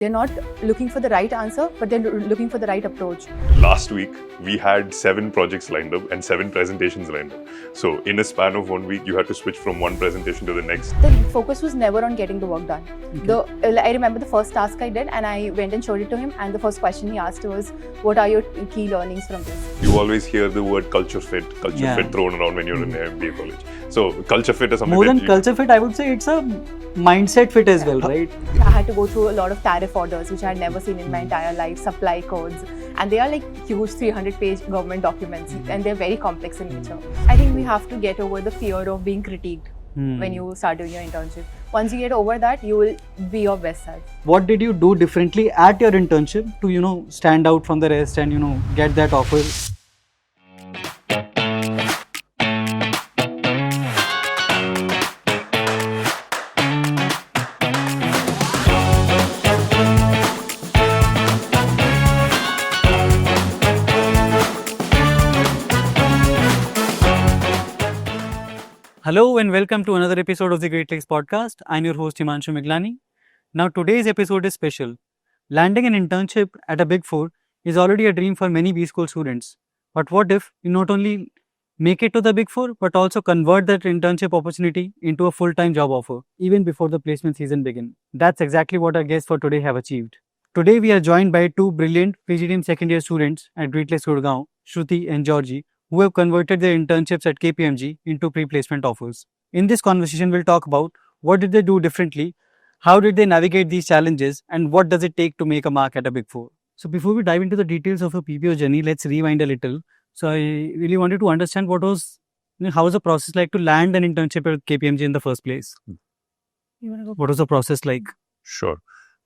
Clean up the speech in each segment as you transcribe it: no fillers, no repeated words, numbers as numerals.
They're not looking for the right answer, but they're looking for the right approach. Last week, we had 7 projects lined up and 7 presentations lined up. So in a span of 1 week, you had to switch from one presentation to the next. The focus was never on getting the work done. Okay. I remember the first task I did, and I went and showed it to him, and the first question he asked was, what are your key learnings from this? You always hear the word culture fit thrown around when you're in MBA college. So culture fit is something more than culture fit, I would say it's a mindset fit as well, right? I had to go through a lot of tariff orders, which I had never seen in my entire life, supply codes, and they are like huge 300-page government documents, and they're very complex in nature. I think we have to get over the fear of being critiqued when you start doing your internship. Once you get over that, you will be your best self. What did you do differently at your internship to, stand out from the rest and, get that offer? Hello and welcome to another episode of the Great Lakes Podcast. I'm your host Himanshu Miglani. Now today's episode is special. Landing an internship at a BIG4 is already a dream for many B School students. But what if you not only make it to the BIG4 but also convert that internship opportunity into a full-time job offer even before the placement season begins? That's exactly what our guests for today have achieved. Today we are joined by two brilliant PGDM second year students at Great Lakes Gurgaon, Shruti and Georgy, who have converted their internships at KPMG into pre-placement offers. In this conversation, we'll talk about what did they do differently, how did they navigate these challenges, and what does it take to make a mark at a BIG4. So before we dive into the details of a PPO journey, let's rewind a little. So I really wanted to understand how was the process like to land an internship at KPMG in the first place? What was the process like? Sure.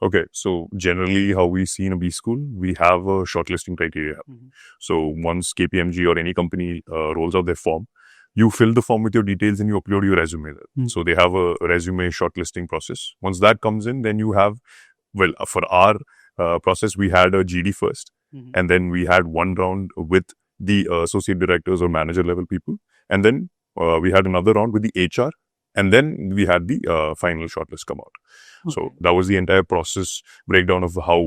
Okay, so generally how we see in a B school, we have a shortlisting criteria. So once KPMG or any company rolls out their form, you fill the form with your details and you upload your resume there. So they have a resume shortlisting process. Once that comes in, then you have, for our process, we had a GD first, and then we had one round with the associate directors or manager level people, and then we had another round with the HR, and then we had the final shortlist come out. Okay. So that was the entire process breakdown of how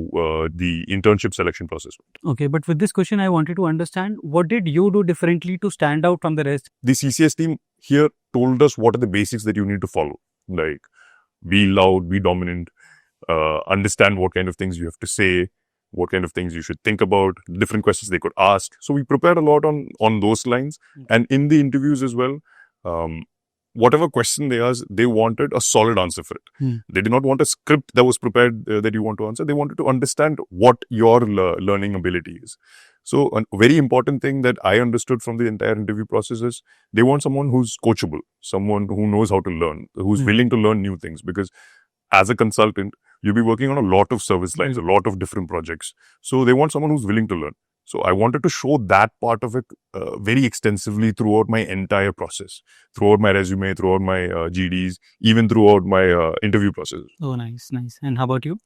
the internship selection process went. Okay, but with this question, I wanted to understand, what did you do differently to stand out from the rest? The CCS team here told us what are the basics that you need to follow. Like, be loud, be dominant, understand what kind of things you have to say, what kind of things you should think about, different questions they could ask. So we prepared a lot on those lines. And in the interviews as well, whatever question they asked, they wanted a solid answer for it. They did not want a script that was prepared that you want to answer. They wanted to understand what your learning ability is. So a very important thing that I understood from the entire interview process is they want someone who's coachable, someone who knows how to learn, who's willing to learn new things. Because as a consultant, you'll be working on a lot of service lines, a lot of different projects. So they want someone who's willing to learn. So I wanted to show that part of it very extensively throughout my entire process, throughout my resume, throughout my GDs, even throughout my interview process. Oh, nice. And how about you?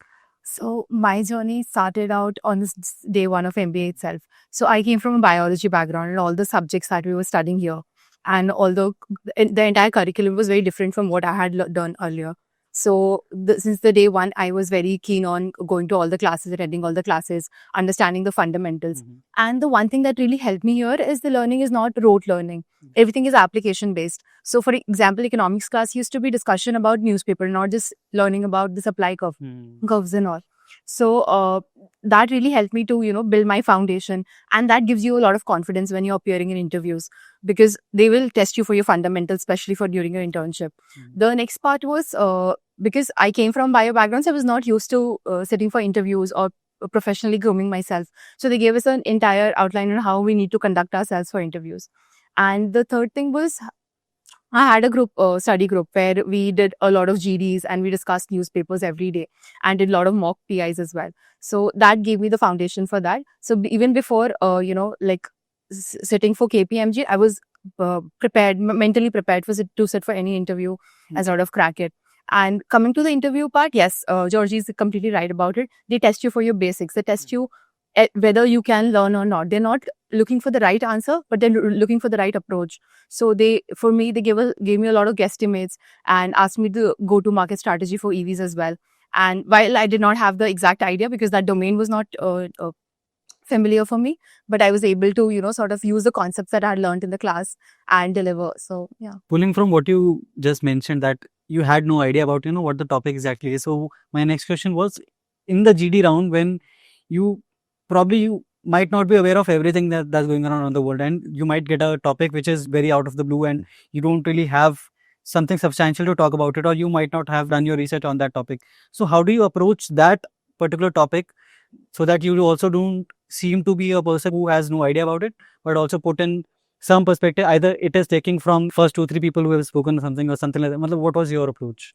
So my journey started out on this day one of MBA itself. So I came from a biology background, and all the subjects that we were studying here, and although the entire curriculum was very different from what I had done earlier. So since the day one, I was very keen on going to all the classes, attending all the classes, understanding the fundamentals. And the one thing that really helped me here is the learning is not rote learning. Everything is application based. So for example, economics class used to be discussion about newspaper, not just learning about the supply curves and all. So that really helped me to, build my foundation. And that gives you a lot of confidence when you're appearing in interviews, because they will test you for your fundamentals, especially for during your internship. The next part was, because I came from bio backgrounds, I was not used to sitting for interviews or professionally grooming myself. So they gave us an entire outline on how we need to conduct ourselves for interviews. And the third thing was, I had a study group where we did a lot of GDs and we discussed newspapers every day and did a lot of mock PIs as well. So that gave me the foundation for that. So even before, sitting for KPMG, I was mentally prepared to sit for any interview and sort of crack it. And coming to the interview part, yes, Georgie is completely right about it. They test you for your basics. They test you whether you can learn or not. They're not looking for the right answer, but they're looking for the right approach. So they gave me a lot of guesstimates and asked me the go-to-market strategy for EVs as well. And while I did not have the exact idea because that domain was not familiar for me, but I was able to, sort of use the concepts that I had learned in the class and deliver. So, yeah. Pulling from what you just mentioned that you had no idea about, what the topic exactly is. So my next question was, in the GD round, when you might not be aware of everything that's going on the world, and you might get a topic which is very out of the blue and you don't really have something substantial to talk about it, or you might not have done your research on that topic. So how do you approach that particular topic so that you also don't seem to be a person who has no idea about it, but also put in some perspective? Either it is taking from first 2-3 people who have spoken something or something like that. What was your approach?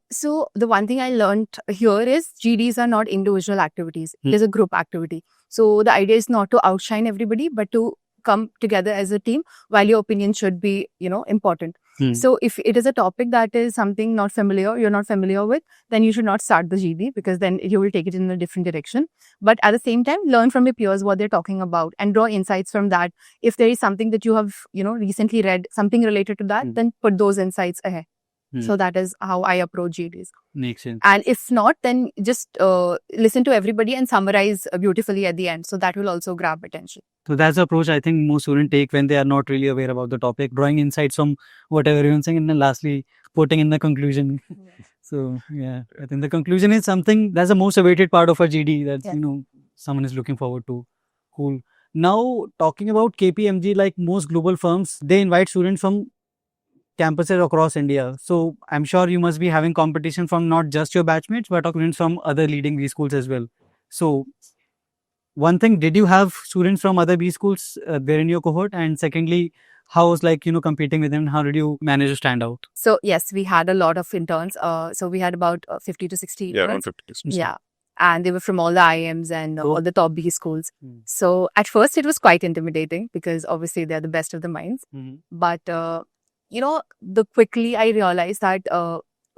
So the one thing I learned here is GDs are not individual activities. It is a group activity. So the idea is not to outshine everybody, but to come together as a team, while your opinion should be, important. So if it is a topic that is something you're not familiar with, then you should not start the GD, because then you will take it in a different direction. But at the same time, learn from your peers what they're talking about and draw insights from that. If there is something that you have, recently read, something related to that, then put those insights ahead. So that is how I approach GDs. Makes sense. And if not, then just listen to everybody and summarize beautifully at the end. So that will also grab attention. So that's the approach I think most students take when they are not really aware about the topic, drawing insights from whatever everyone's saying, and then lastly putting in the conclusion. So yeah, I think the conclusion is something that's the most awaited part of a GD that someone is looking forward to. Cool. Now talking about KPMG, like most global firms, they invite students from campuses across India. So I'm sure you must be having competition from not just your batchmates, but students from other leading B schools as well. So one thing, did you have students from other B schools there in your cohort? And secondly, how was competing with them? How did you manage to stand out? So yes, we had a lot of interns. So we had about 50 to 60 Yeah, interns. around 50 students. Yeah. And they were from all the IIMs and all the top B schools. So at first it was quite intimidating because obviously they're the best of the minds. But the quickly I realized that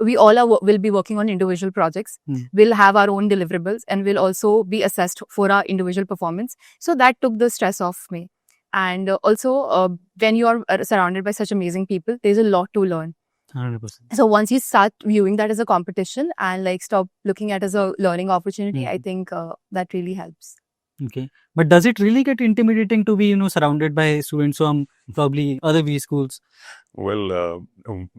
we all will be working on individual projects. We'll have our own deliverables and we'll also be assessed for our individual performance. So that took the stress off me. And also when you are surrounded by such amazing people, there's a lot to learn. 100%. So once you start viewing that as a competition and stop looking at it as a learning opportunity, I think that really helps. Okay. But does it really get intimidating to be, surrounded by students from probably other B schools? Well,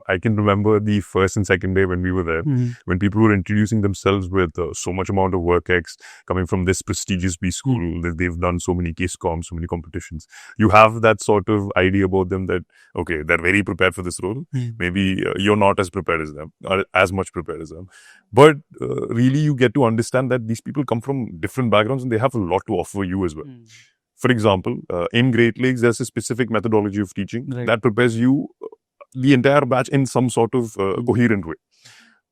I can remember the first and second day when we were there, when people were introducing themselves with so much amount of work ex coming from this prestigious B school, that they've done so many case comms, so many competitions. You have that sort of idea about them that, okay, they're very prepared for this role. Maybe you're not as prepared as them, or as much prepared as them. But really, you get to understand that these people come from different backgrounds and they have a lot to offer you as well. For example, in Great Lakes, there's a specific methodology of teaching that prepares you, the entire batch, in some sort of coherent way.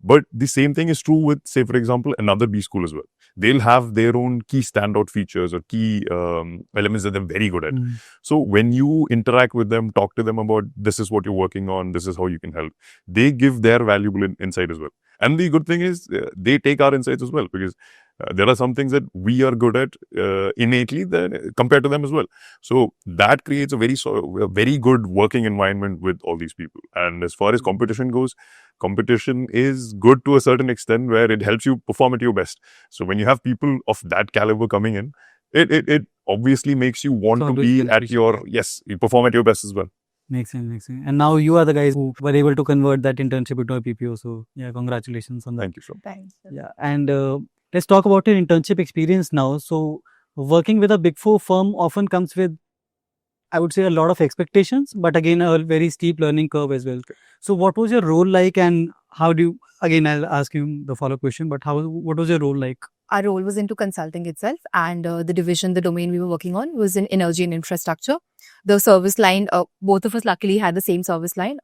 But the same thing is true with, say, for example, another B school as well. They'll have their own key standout features or key elements that they're very good at. So when you interact with them, talk to them about this is what you're working on, this is how you can help, they give their valuable insight as well. And the good thing is they take our insights as well, because there are some things that we are good at innately compared to them as well. So that creates a very good working environment with all these people. And as far as competition goes, competition is good to a certain extent where it helps you perform at your best. So when you have people of that caliber coming in, it obviously makes you want to be at you perform at your best as well. Makes sense. And now you are the guys who were able to convert that internship into a PPO. So yeah, congratulations on that. Thank you, sir. Thanks. Yeah, and let's talk about your internship experience now. So working with a BIG4 firm often comes with, I would say, a lot of expectations, but again, a very steep learning curve as well. So what was your role like, and how do you, again, I'll ask you the follow-up question, but what was your role like? Our role was into consulting itself, and the domain we were working on was in energy and infrastructure. The service line, both of us luckily had the same service line.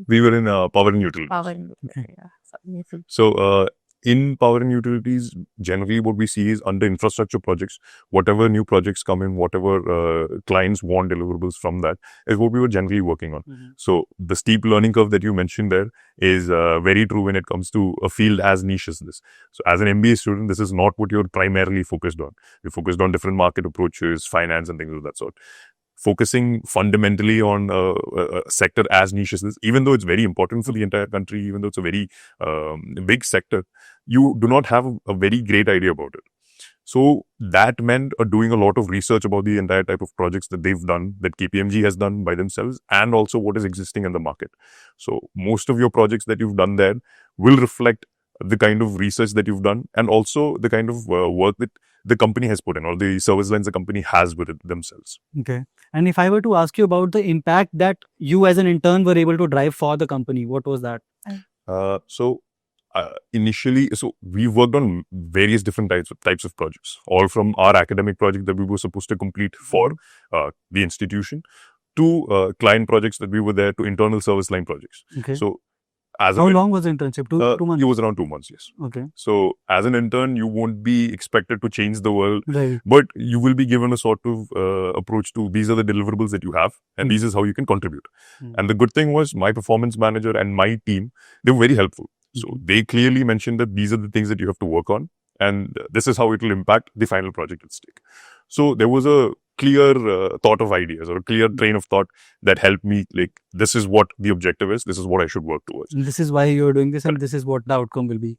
We were in power and utilities. Power and utilities, yeah. So in power and utilities, generally what we see is under infrastructure projects, whatever new projects come in, whatever clients want deliverables from that is what we were generally working on. So the steep learning curve that you mentioned there is very true when it comes to a field as niche as this. So as an MBA student, this is not what you're primarily focused on. You're focused on different market approaches, finance and things of that sort. focusing fundamentally on a sector as niche as this, even though it's very important for the entire country, even though it's a very big sector, you do not have a very great idea about it. So that meant doing a lot of research about the entire type of projects that they've done, that KPMG has done by themselves, and also what is existing in the market. So most of your projects that you've done there will reflect the kind of research that you've done, and also the kind of work that the company has put in, or the service lines the company has with it themselves. Okay. And if I were to ask you about the impact that you as an intern were able to drive for the company, what was that? Initially, we worked on various different types of projects, all from our academic project that we were supposed to complete for the institution, to client projects that we were there, to internal service line projects. Okay. So, how long was the internship? 2 months? It was around 2 months, yes. Okay. So, as an intern, you won't be expected to change the world, Right. but you will be given a sort of approach to, these are the deliverables that you have, and this is how you can contribute. And the good thing was, my performance manager and my team, they were very helpful. So they clearly mentioned that these are the things that you have to work on, and this is how it will impact the final project at stake. So there was a clear thought of ideas, or a clear train of thought that helped me, like, this is what the objective is, this is what I should work towards. This is why you're doing this, and this is what the outcome will be.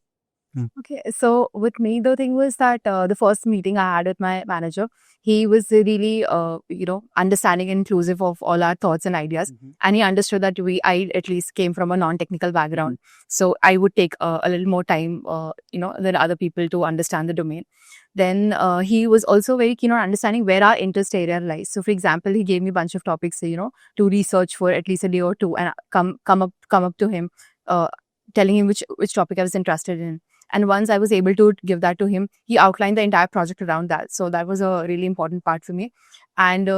Okay, so with me, the thing was that the first meeting I had with my manager, he was really, understanding and inclusive of all our thoughts and ideas. And he understood that I at least came from a non-technical background. So I would take a little more time, than other people to understand the domain. Then he was also very keen on understanding where our interest area lies. So for example, he gave me a bunch of topics, to research for at least a day or two, and come up to him, telling him which topic I was interested in. And once I was able to give that to him, he outlined the entire project around that. So that was a really important part for me. And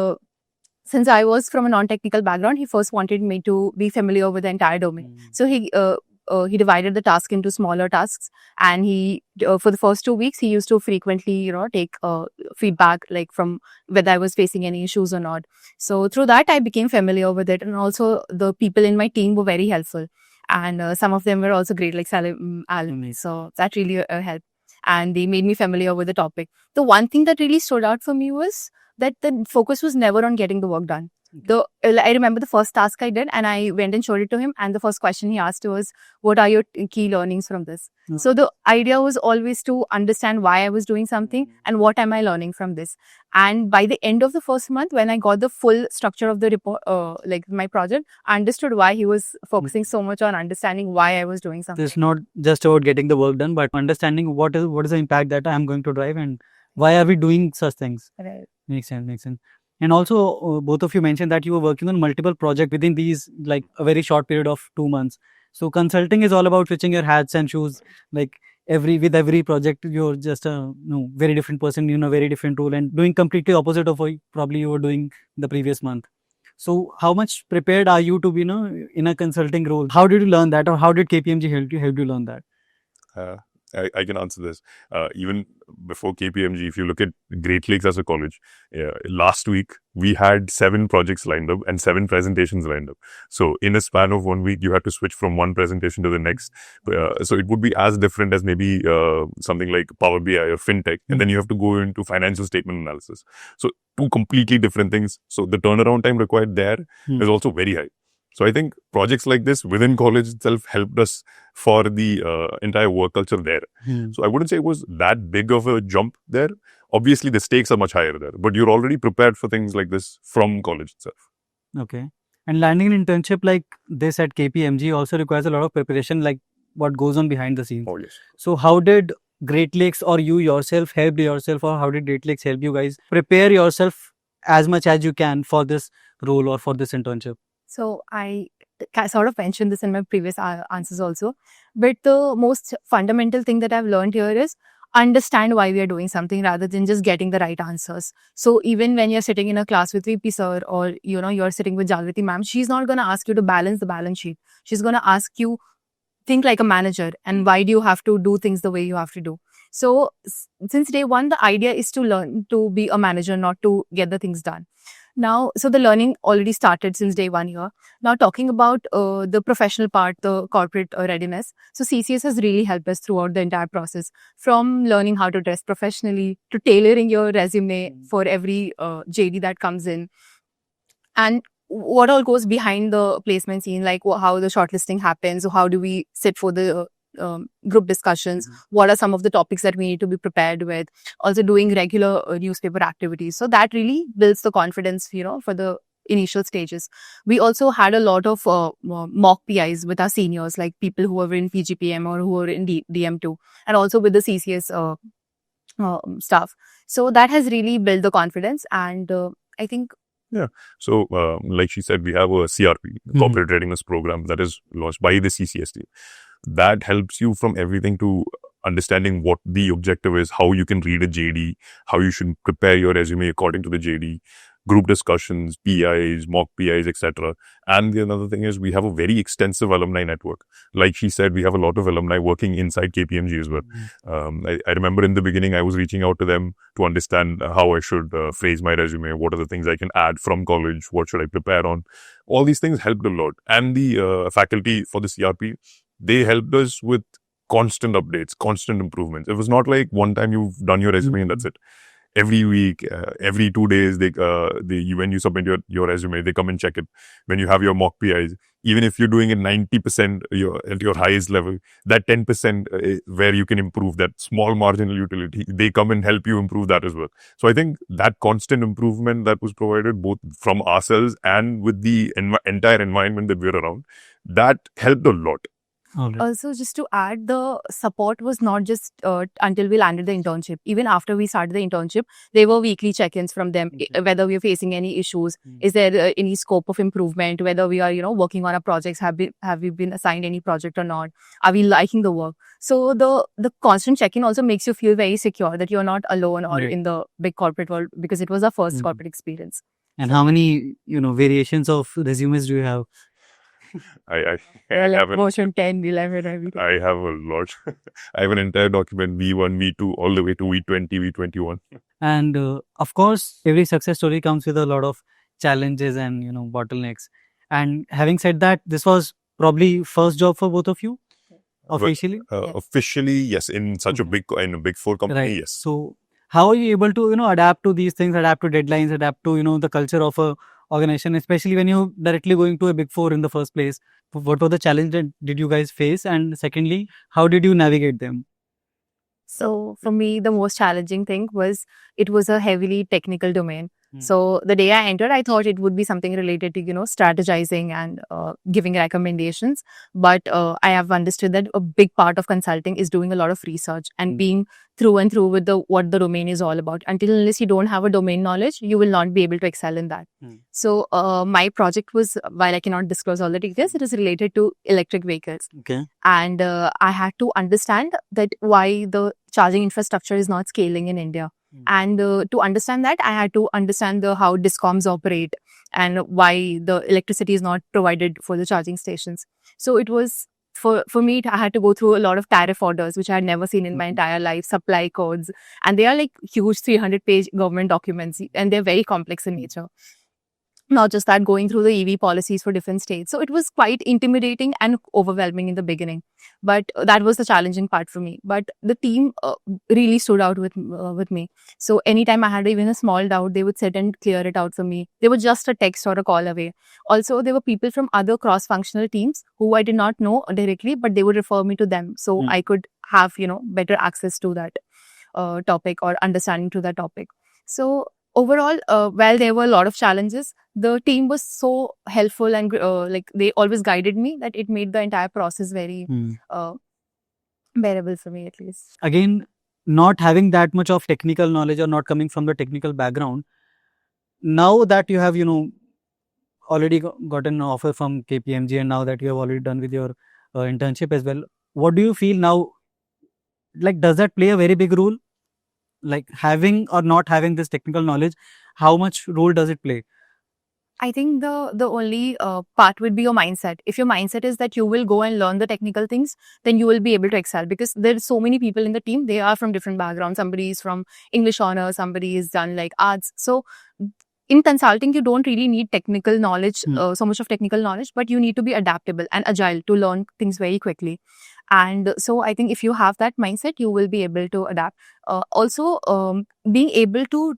since I was from a non-technical background, he first wanted me to be familiar with the entire domain. So he divided the task into smaller tasks, and he for the first 2 weeks he used to frequently take feedback, like from whether I was facing any issues or not. So through that I became familiar with it, and also the people in my team were very helpful. And some of them were also great, like alumni. So that really helped. And they made me familiar with the topic. The one thing that really stood out for me was that the focus was never on getting the work done. I remember the first task I did, and I went and showed it to him. And the first question he asked was, what are your key learnings from this? So the idea was always to understand why I was doing something and what am I learning from this. And by the end of the first month, when I got the full structure of the report, like my project, I understood why he was focusing so much on understanding why I was doing something. It's not just about getting the work done, but understanding what is the impact that I am going to drive, and why are we doing such things. Right. Makes sense. And also, both of you mentioned that you were working on multiple projects within these, like, a very short period of 2 months. So consulting is all about switching your hats and shoes. Like, with every project, you're just a very different person in a very different role, and doing completely opposite of what probably you were doing the previous month. So how much prepared are you to be in a consulting role? How did you learn that, or how did KPMG help you learn that? I can answer this. Even before KPMG, if you look at Great Lakes as a college, last week we had 7 projects lined up and 7 presentations lined up. So in a span of 1 week, you had to switch from one presentation to the next. So it would be as different as maybe something like Power BI or FinTech, and then you have to go into financial statement analysis. So 2 completely different things. So the turnaround time required there is also very high. So I think projects like this within college itself helped us for the entire work culture there. So I wouldn't say it was that big of a jump there. Obviously, the stakes are much higher there, but you're already prepared for things like this from college itself. Okay. And landing an internship like this at KPMG also requires a lot of preparation, like what goes on behind the scenes. Oh, yes. So how did Great Lakes or you yourself helped yourself, or how did Great Lakes help you guys prepare yourself as much as you can for this role or for this internship? So I sort of mentioned this in my previous answers also. But the most fundamental thing that I've learned here is understand why we are doing something rather than just getting the right answers. So even when you're sitting in a class with VP sir, or you're sitting with Jagriti ma'am, she's not going to ask you to balance the balance sheet. She's going to ask you, think like a manager, and why do you have to do things the way you have to do. So since day one, the idea is to learn to be a manager, not to get the things done. Now, so the learning already started since day one here. Now, talking about the professional part, the corporate readiness. So CCS has really helped us throughout the entire process, from learning how to dress professionally to tailoring your resume for every JD that comes in. and what all goes behind the placement scene, like how the shortlisting happens, how do we sit for the group discussions, what are some of the topics that we need to be prepared with, also doing regular newspaper activities. So that really builds the confidence, for the initial stages. We also had a lot of mock PIs with our seniors, like people who were in PGPM or who were in DM2, and also with the CCS staff. So that has really built the confidence, and I think. Yeah. So, like she said, we have a CRP, Corporate Readiness Program, that is launched by the CCST. That helps you from everything to understanding what the objective is, how you can read a JD, how you should prepare your resume according to the JD, group discussions, PIs, mock PIs, etc. And the another thing is we have a very extensive alumni network. Like she said, we have a lot of alumni working inside KPMG as well. I remember in the beginning, I was reaching out to them to understand how I should phrase my resume, what are the things I can add from college, what should I prepare on. All these things helped a lot. And the faculty for the CRP, they helped us with constant updates, constant improvements. It was not like one time you've done your resume and that's it. Every week, every 2 days, when you submit your resume, they come and check it. When you have your mock PIs, even if you're doing it 90% at your highest level, that 10% where you can improve, that small marginal utility, they come and help you improve that as well. So I think that constant improvement that was provided both from ourselves and with the entire environment that we're around, that helped a lot. Also, just to add, the support was not just until we landed the internship. Even after we started the internship, there were weekly check-ins from them, whether we are facing any issues, is there any scope of improvement, whether we are, working on our projects, have we been assigned any project or not, are we liking the work. So the constant check-in also makes you feel very secure that you're not alone or in the big corporate world, because it was our first corporate experience. And how many, variations of resumes do you have? I have version 10, 11, everything. I have a lot. I have an entire document, V1, V2, all the way to V20, V21. And of course, every success story comes with a lot of challenges and, bottlenecks. And having said that, this was probably first job for both of you, officially? Yes. Officially, yes. In such a big 4 company, right. Yes. So how are you able to, adapt to these things, adapt to deadlines, adapt to, the culture of a organization, especially when you're directly going to a big 4 in the first place? What were the challenges that did you guys face? And secondly, how did you navigate them? So for me, the most challenging thing was it was a heavily technical domain. So the day I entered, I thought it would be something related to, strategizing and giving recommendations. But I have understood that a big part of consulting is doing a lot of research and being through and through with what the domain is all about. Unless you don't have a domain knowledge, you will not be able to excel in that. So my project was, while I cannot disclose all the details, it is related to electric vehicles. Okay. And I had to understand that why the charging infrastructure is not scaling in India. And to understand that, I had to understand how discoms operate and why the electricity is not provided for the charging stations. So it was, for me, I had to go through a lot of tariff orders, which I had never seen in my entire life, supply codes. And they are like huge 300-page government documents, and they're very complex in nature. Not just that, going through the EV policies for different states. So it was quite intimidating and overwhelming in the beginning. But that was the challenging part for me. But the team really stood out with me. So anytime I had even a small doubt, they would sit and clear it out for me. They were just a text or a call away. Also, there were people from other cross-functional teams who I did not know directly, but they would refer me to them. So I could have, better access to that topic or understanding to that topic. So overall, while there were a lot of challenges, the team was so helpful and they always guided me that it made the entire process very bearable for me, at least. Again, not having that much of technical knowledge or not coming from the technical background, now that you have, already gotten an offer from KPMG and now that you have already done with your internship as well, what do you feel now? Like, does that play a very big role? Like, having or not having this technical knowledge, how much role does it play? I think the only part would be your mindset. If your mindset is that you will go and learn the technical things, then you will be able to excel, because there are so many people in the team. They are from different backgrounds. Somebody is from English honors, somebody is done like arts. So in consulting, you don't really need technical knowledge, so much of technical knowledge, but you need to be adaptable and agile to learn things very quickly. And so I think if you have that mindset, you will be able to adapt. Also, being able to,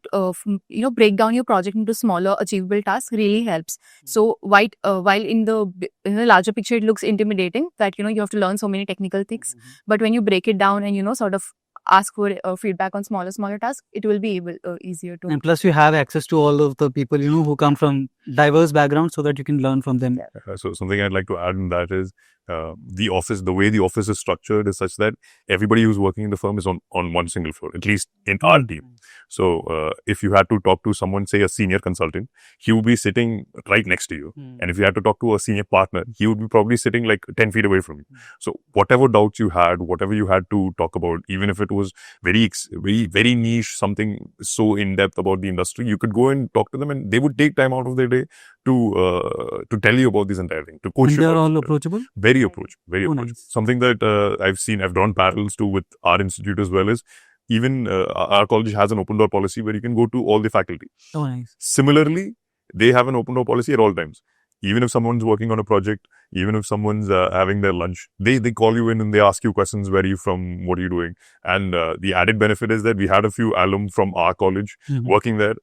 break down your project into smaller achievable tasks really helps. So while in the larger picture, it looks intimidating that, you have to learn so many technical things. But when you break it down and, sort of ask for feedback on smaller tasks, it will be easier to. And plus, you have access to all of the people, who come from diverse backgrounds so that you can learn from them. So something I'd like to add in that is the way the office is structured is such that everybody who's working in the firm is on one single floor, at least in our team. So if you had to talk to someone, say a senior consultant, he would be sitting right next to you. And if you had to talk to a senior partner, he would be probably sitting like 10 feet away from you. So whatever doubts you had, whatever you had to talk about, even if it was very niche, something so in-depth about the industry, you could go and talk to them and they would take time out of their day to tell you about this entire thing, to coach you. And they're all approachable? Very approachable. Nice. Something that I've drawn parallels to with our institute as well is even our college has an open door policy where you can go to all the faculty. Oh, nice. Similarly, they have an open door policy at all times. Even if someone's working on a project, even if someone's having their lunch, they call you in and they ask you questions. Where are you from? What are you doing? And the added benefit is that we had a few alum from our college working there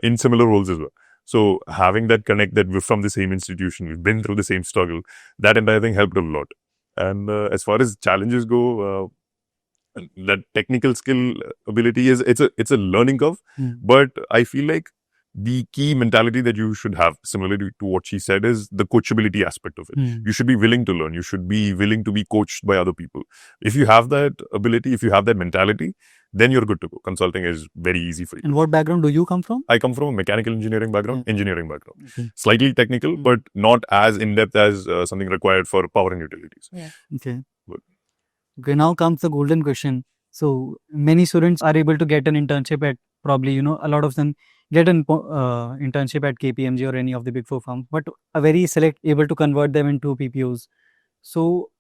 in similar roles as well. So having that connect that we're from the same institution, we've been through the same struggle, that entire thing helped a lot. And as far as challenges go, that technical skill ability it's a learning curve. But I feel like the key mentality that you should have, similarly to what she said, is the coachability aspect of it. You should be willing to learn. You should be willing to be coached by other people. If you have that ability, if you have that mentality, then you're good to go. Consulting is very easy for you. And what background do you come from? I come from a mechanical engineering background, Slightly technical, but not as in-depth as something required for power and utilities. Okay. Good. Okay, now comes the golden question. So many students are able to get an internship at probably, a lot of them get an internship at KPMG or any of the big four firms, but a very select able to convert them into PPOs. So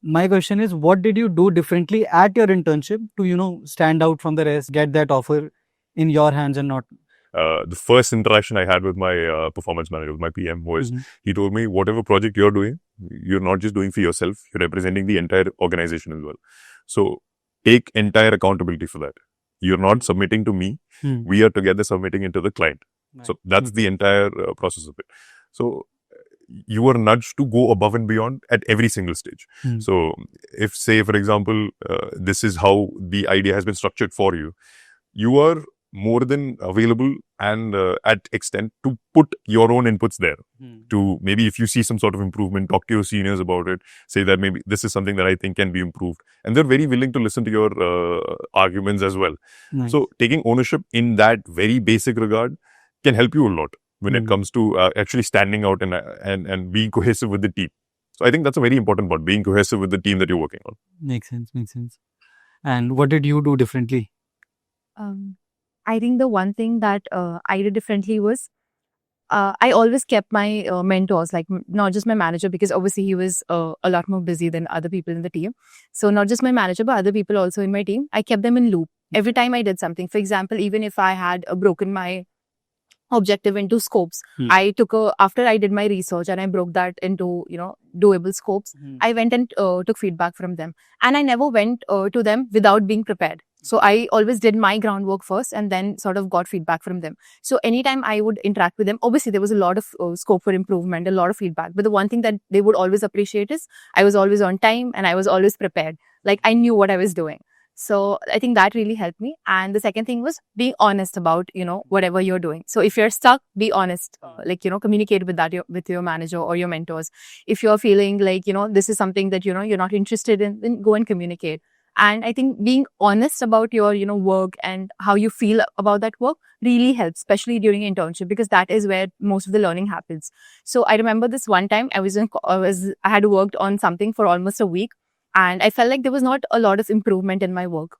my question is, what did you do differently at your internship to, stand out from the rest, get that offer in your hands and not? The first interaction I had with my performance manager, with my PM, was he told me, whatever project you're doing, you're not just doing for yourself, you're representing the entire organization as well. So take entire accountability for that. You're not submitting to me. We are together submitting it to the client. Right. So that's the entire process of it. So you are nudged to go above and beyond at every single stage. So if, say, for example, this is how the idea has been structured for you, you are more than available and at extent to put your own inputs there. To maybe if you see some sort of improvement, talk to your seniors about it, say that maybe this is something that I think can be improved. And they're very willing to listen to your arguments as well. Nice. So taking ownership in that very basic regard can help you a lot when it comes to actually standing out and being cohesive with the team. So I think that's a very important part, being cohesive with the team that you're working on. Makes sense. And what did you do differently? I think the one thing that I did differently was I always kept my mentors, like not just my manager, because obviously he was a lot more busy than other people in the team. So not just my manager, but other people also in my team, I kept them in loop every time I did something. For example, even if I had broken my objective into scopes, after I did my research and I broke that into, doable scopes, I went and took feedback from them. And I never went to them without being prepared. So I always did my groundwork first and then sort of got feedback from them. So anytime I would interact with them, obviously there was a lot of scope for improvement, a lot of feedback. But the one thing that they would always appreciate is I was always on time and I was always prepared. Like I knew what I was doing. So I think that really helped me. And the second thing was being honest about, whatever you're doing. So if you're stuck, be honest, communicate with that, with your manager or your mentors. If you're feeling like, this is something that, you're not interested in, then go and communicate. And I think being honest about your, work and how you feel about that work really helps, especially during internship, because that is where most of the learning happens. So I remember this one time I had worked on something for almost a week and I felt like there was not a lot of improvement in my work.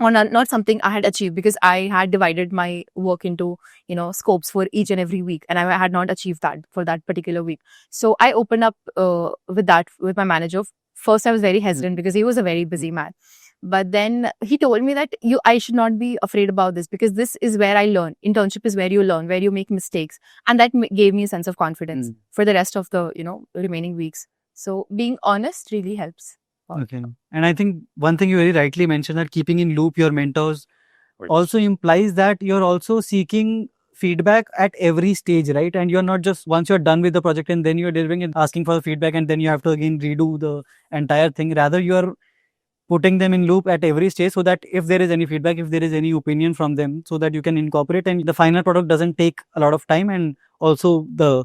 Or not something I had achieved because I had divided my work into, scopes for each and every week. And I had not achieved that for that particular week. So I opened up with my manager. First, I was very hesitant because he was a very busy man. But then he told me that I should not be afraid about this, because this is where I learn. Internship is where you learn, where you make mistakes. And that gave me a sense of confidence for the rest of the, remaining weeks. So being honest really helps. Okay. And I think one thing you very rightly mentioned, that keeping in loop your mentors also implies that you're also seeking feedback at every stage, right? And you're not just, once you're done with the project and then you're delivering and asking for the feedback and then you have to again redo the entire thing. Rather, you're putting them in loop at every stage, so that if there is any feedback, if there is any opinion from them, so that you can incorporate and the final product doesn't take a lot of time, and also the,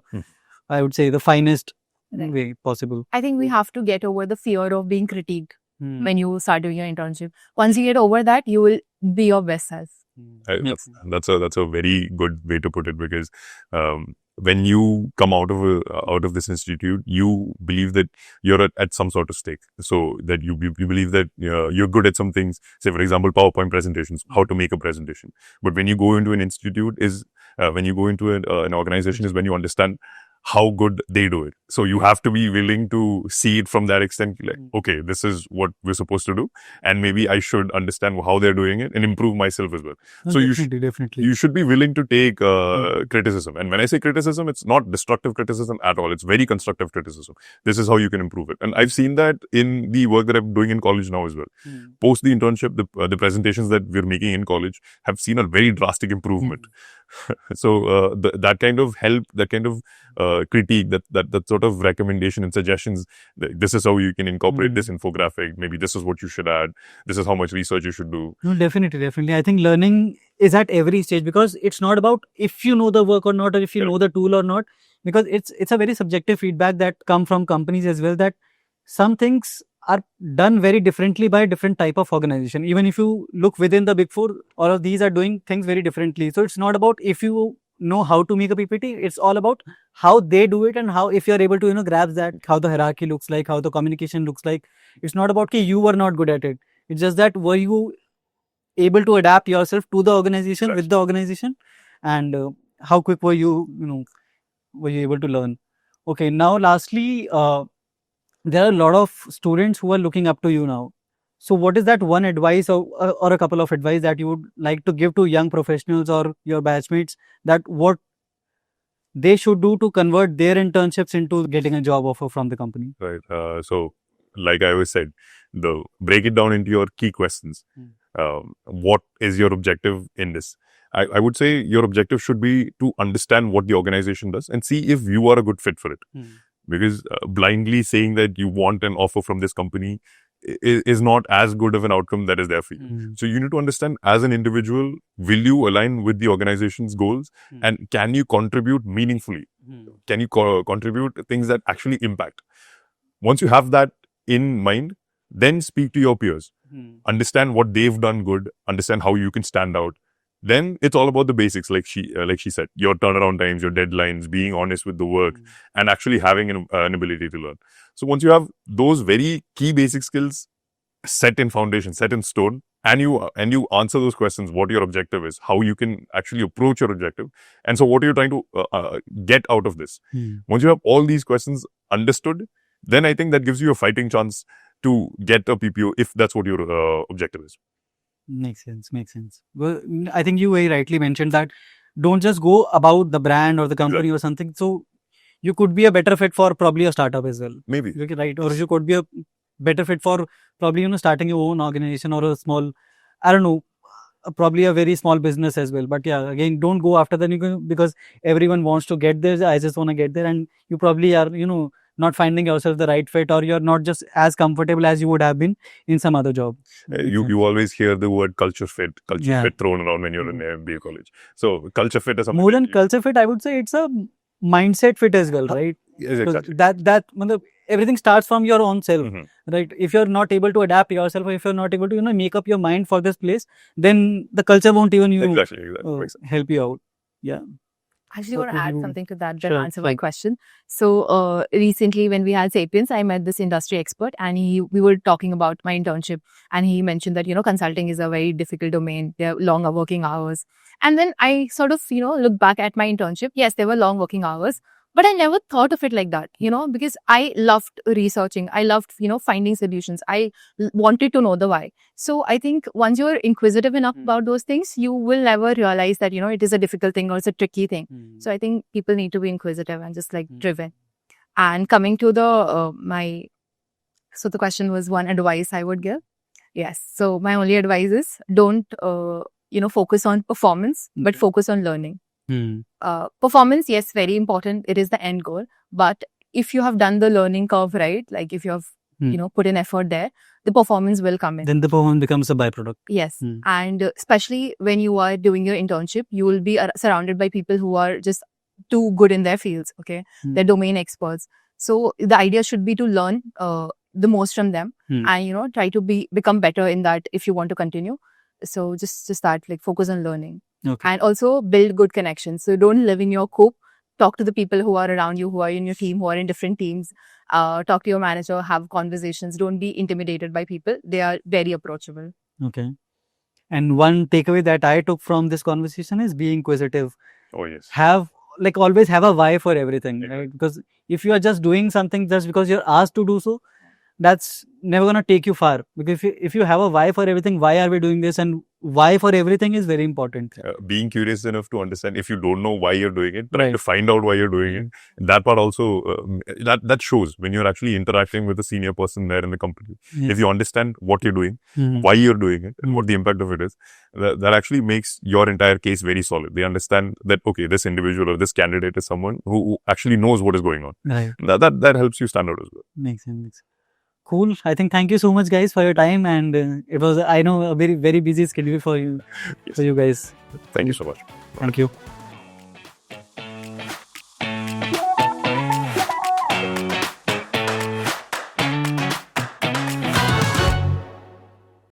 I would say, the finest way possible. I think we have to get over the fear of being critiqued when you start doing your internship. Once you get over that, you will be your best self. That's a very good way to put it, because when you come out of this institute, you believe that you're at some sort of stake. So that you believe that you're good at some things. Say, for example, PowerPoint presentations, how to make a presentation. But when you go into an institute, when you go into an organization, is when you understand how good they do it. So you have to be willing to see it from that extent, like, okay, this is what we're supposed to do, and maybe I should understand how they're doing it and improve myself as well. No, so definitely. You should be willing to take criticism. And when I say criticism, it's not destructive criticism at all. It's very constructive criticism. This is how you can improve it. And I've seen that in the work that I'm doing in college now as well. Post the internship, the presentations that we're making in college have seen a very drastic improvement. So that kind of help, that kind of critique, that sort of recommendation and suggestions, this is how you can incorporate this infographic, maybe this is what you should add, this is how much research you should do. No, definitely. I think learning is at every stage, because it's not about if you know the work or not, or if you know the tool or not, because it's a very subjective feedback that come from companies as well, that some things are done very differently by a different type of organization. Even if you look within the Big Four, all of these are doing things very differently. So it's not about if you know how to make a PPT, it's all about how they do it, and how, if you're able to, grasp that, how the hierarchy looks like, how the communication looks like. It's not about that you were not good at it. It's just that were you able to adapt yourself to the organization, with the organization, and how quick were you, were you able to learn. Okay, now lastly, there are a lot of students who are looking up to you now. So what is that one advice or a couple of advice that you would like to give to young professionals or your batchmates, that what they should do to convert their internships into getting a job offer from the company? Right. So like I always said, break it down into your key questions. What is your objective in this? I would say your objective should be to understand what the organization does and see if you are a good fit for it. Because blindly saying that you want an offer from this company is not as good of an outcome that is there for you. So you need to understand, as an individual, will you align with the organization's goals, and can you contribute meaningfully? Can you contribute things that actually impact? Once you have that in mind, then speak to your peers. Understand what they've done good, understand how you can stand out. Then it's all about the basics, like she said, your turnaround times, your deadlines, being honest with the work, and actually having an ability to learn. So once you have those very key basic skills set in foundation, set in stone, and you answer those questions, what your objective is, how you can actually approach your objective, and so what are you trying to get out of this. Once you have all these questions understood, then I think that gives you a fighting chance to get a PPO, if that's what your objective is. Makes sense. Well, I think you very rightly mentioned that don't just go about the brand or the company or something. So you could be a better fit for probably a startup as well. Maybe. Right. Or you could be a better fit for probably, starting your own organization or a small, I don't know, probably a very small business as well. But yeah, again, don't go after that, because everyone wants to get there. I just want to get there. And you probably are, not finding yourself the right fit, or you're not just as comfortable as you would have been in some other job. You always hear the word culture fit thrown around when you're in MBA college. So culture fit is something. More than culture fit, I would say it's a mindset fit as well, right? Yes, exactly. That everything starts from your own self, right? If you're not able to adapt yourself, or if you're not able to, make up your mind for this place, then the culture won't even help you out. Yeah. I actually want to add something to that answer my question. So recently when we had Sapiens, I met this industry expert, and we were talking about my internship, and he mentioned that, consulting is a very difficult domain. There are longer working hours. And then I sort of, look back at my internship. Yes, there were long working hours, But I never thought of it like that, because I loved researching. I loved, finding solutions. I wanted to know the why. So I think once you're inquisitive enough about those things, you will never realize that, it is a difficult thing or it's a tricky thing. So I think people need to be inquisitive and just like driven. And coming to the, so the question was one advice I would give. Yes. So my only advice is don't, focus on performance, but focus on learning. Performance, yes, very important. It is the end goal. But if you have done the learning curve right, like if you have, put in effort there, the performance will come in. Then the performance becomes a byproduct. Yes. And especially when you are doing your internship, you will be surrounded by people who are just too good in their fields. Okay. They're domain experts. So the idea should be to learn the most from them and, try to become better in that if you want to continue. So just start like focus on learning. Okay. And also build good connections. So don't live in your coop. Talk to the people who are around you, who are in your team, who are in different teams. Talk to your manager, have conversations. Don't be intimidated by people. They are very approachable. Okay. And one takeaway that I took from this conversation is be inquisitive. Oh, yes. Always have a why for everything, right? Because if you are just doing something just because you're asked to do so, that's never going to take you far. Because if you have a why for everything, why are we doing this, and why for everything is very important. Being curious enough to understand, if you don't know why you're doing it, try to find out why you're doing it. That part also, that shows when you're actually interacting with a senior person there in the company. Yes. If you understand what you're doing, why you're doing it, and what the impact of it is, that actually makes your entire case very solid. They understand that, okay, this individual or this candidate is someone who actually knows what is going on. Right. That helps you stand out as well. Makes sense. Cool. I think thank you so much, guys, for your time. And it was, I know, a very, very busy schedule for you, for you guys. Thank you so much. Thank you.